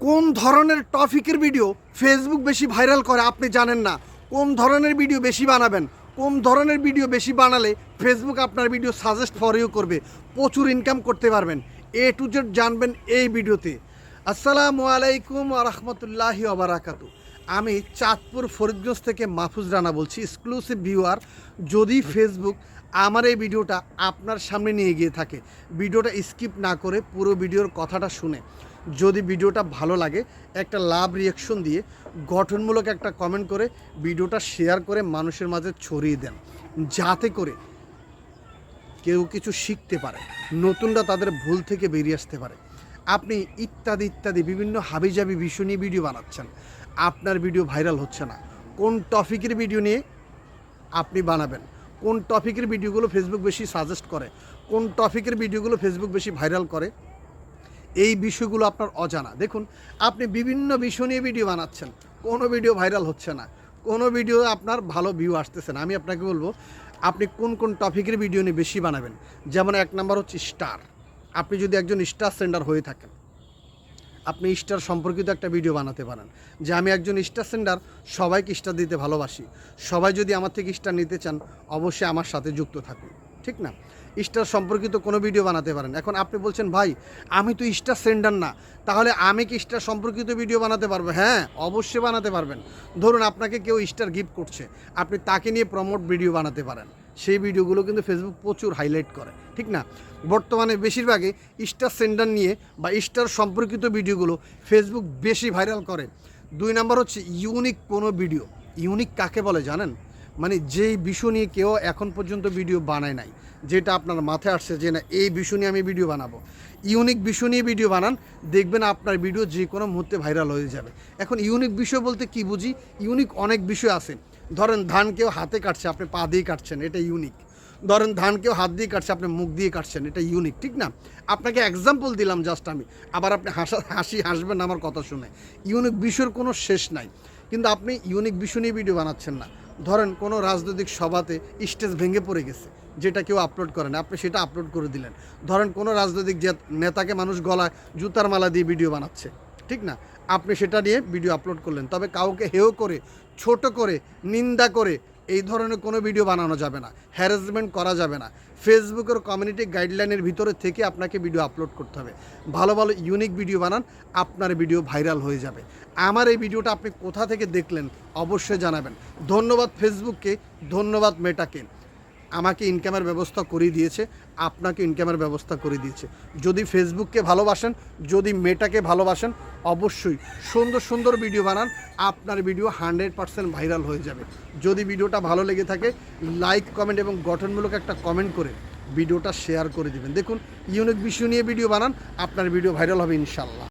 কোন ধরনের টপিকের ভিডিও ফেসবুক বেশি ভাইরাল করে আপনি জানেন না। কোন ধরনের ভিডিও বেশি বানাবেন, কোন ধরনের ভিডিও বেশি বানালে ফেসবুক আপনার ভিডিও সাজেস্ট ফর ইউ করবে, প্রচুর ইনকাম করতে পারবেন। এ টু জেড জানবেন এই ভিডিওতে। আসসালামু আলাইকুম ওয়া রাহমাতুল্লাহি ওয়া বারাকাতু। আমি চাঁদপুর ফরিদগঞ্জ থেকে মাহফুজ রানা বলছি, এক্সক্লুসিভ ভিউয়ার। যদি ফেসবুক আমার এই ভিডিওটা আপনার সামনে নিয়ে গিয়ে থাকে, ভিডিওটা স্কিপ না করে পুরো ভিডিওর কথাটা শুনে যদি ভিডিওটা ভালো লাগে একটা লাভ রিয়াকশন দিয়ে গঠনমূলক একটা কমেন্ট করে ভিডিওটা শেয়ার করে মানুষের মাঝে ছড়িয়ে দেন, যাতে করে কেউ কিছু শিখতে পারে, নতুনরা তাদের ভুল থেকে বেরিয়ে আসতে পারে। আপনি ইত্যাদি ইত্যাদি বিভিন্ন হাবিজাবি বিষয় নিয়ে ভিডিও বানাচ্ছেন, আপনার ভিডিও ভাইরাল হচ্ছে না। কোন টপিকের ভিডিও নিয়ে আপনি বানাবেন, কোন টপিকের ভিডিওগুলো ফেসবুক বেশি সাজেস্ট করে, কোন টপিকের ভিডিওগুলো ফেসবুক বেশি ভাইরাল করে, এই বিষয়গুলো আপনার অজানা। দেখুন, আপনি বিভিন্ন বিষয় নিয়ে ভিডিও বানাচ্ছেন, কোনো ভিডিও ভাইরাল হচ্ছে না, কোনো ভিডিও আপনার ভালো ভিউ আসতেছে না। আমি আপনাকে বলবো আপনি কোন কোন টপিকের ভিডিও নিয়ে বেশি বানাবেন। যেমন 1 নম্বর হচ্ছে স্টার। আপনি যদি একজন স্টার সেন্ডার হয়ে থাকেন, আপনি স্টার সম্পর্কিত একটা ভিডিও বানাতে পারেন যে আমি একজন স্টার সেন্ডার, সবাইকে স্টার দিতে ভালোবাসি, সবাই যদি আমার থেকে স্টার নিতে চান অবশ্যই আমার সাথে যুক্ত থাকুন, ঠিক না? স্টার সম্পর্কিত কোনো ভিডিও বানাতে পারেন। এখন আপনি বলছেন ভাই আমি তো স্টার সেন্ডার না, তাহলে আমি কি স্টার সম্পর্কিত ভিডিও বানাতে পারবো? হ্যাঁ, অবশ্যই বানাতে পারবেন। ধরুন আপনাকে কেউ স্টার গিফট করছে, আপনি তাকে নিয়ে প্রমোট ভিডিও বানাতে পারেন। সেই ভিডিওগুলো কিন্তু ফেসবুক প্রচুর হাইলাইট করে, ঠিক না? বর্তমানে বেশিরভাগই স্টার সেন্ডার নিয়ে বা স্টার সম্পর্কিত ভিডিওগুলো ফেসবুক বেশি ভাইরাল করে। 2 নম্বর হচ্ছে ইউনিক কোনো ভিডিও। ইউনিক কাকে বলে জানেন? মানে যেই বিষয় নিয়ে কেউ এখন পর্যন্ত ভিডিও বানায় নাই, যেটা আপনার মাথায় আসছে যে না এই বিষয় নিয়ে আমি ভিডিও বানাবো, ইউনিক বিষয় নিয়ে ভিডিও বানান, দেখবেন আপনার ভিডিও যে কোনো মুহূর্তে ভাইরাল হয়ে যাবে। এখন ইউনিক বিষয় বলতে কি বুঝি? ইউনিক অনেক বিষয় আছে। ধরেন ধান কেউ হাতে কাটছে, আপনি পা দিয়ে কাটছেন, এটা ইউনিক। ধরেন ধান কেউ হাত দিয়ে কাটছে, আপনি মুখ দিয়ে কাটছেন, এটা ইউনিক, ঠিক না? আপনাকে এক্সাম্পল দিলাম জাস্ট আমি, আবার আপনি হাসবেন না আমার কথা শুনে। ইউনিক বিষয়ের কোনো শেষ নাই, কিন্তু আপনি ইউনিক বিষয় নিয়ে ভিডিও বানাচ্ছেন না। ধরেন কোনো রাজনৈতিক সভাতে স্টেজ ভেঙে পড়ে গেছে, যেটা কেউ আপলোড করে না, আপনি সেটা আপলোড করে দিলেন। ধরেন কোনো রাজনৈতিক যে নেতাকে মানুষ গলায় জুতার মালা দিয়ে ভিডিও বানাচ্ছে, ঠিক না? আপনি সেটা নিয়ে ভিডিও আপলোড করলেন। তবে কাউকে হেয় করে, ছোট করে, নিন্দা করে এই ধরনের কোনো ভিডিও বানানো যাবে না, হ্যারাসমেন্ট করা যাবে না। ফেসবুকের কমিউনিটি গাইডলাইনের ভিতরে থেকে আপনাকে ভিডিও আপলোড করতে হবে। ভালো ভালো ইউনিক ভিডিও বানান, আপনার ভিডিও ভাইরাল হয়ে যাবে। আমার এই ভিডিওটা আপনি কোথা থেকে দেখলেন অবশ্যই জানাবেন। ধন্যবাদ ফেসবুককে, ধন্যবাদ মেটাকে। আমাকে ইনকামের ব্যবস্থা করে দিয়েছে, আপনাকে ইনকামের ব্যবস্থা করে দিয়েছে। যদি ফেসবুককে ভালোবাসেন, যদি মেটাকে ভালোবাসেন, অবশ্যই সুন্দর সুন্দর ভিডিও বানান, আপনার ভিডিও 100% ভাইরাল হয়ে যাবে। যদি ভিডিওটা ভালো লেগে থাকে লাইক, কমেন্ট এবং গঠনমূলক একটা কমেন্ট করে ভিডিওটা শেয়ার করে দিবেন। দেখুন, ইউনিক বিষয় নিয়ে ভিডিও বানান, আপনার ভিডিও ভাইরাল হবে ইনশাল্লাহ।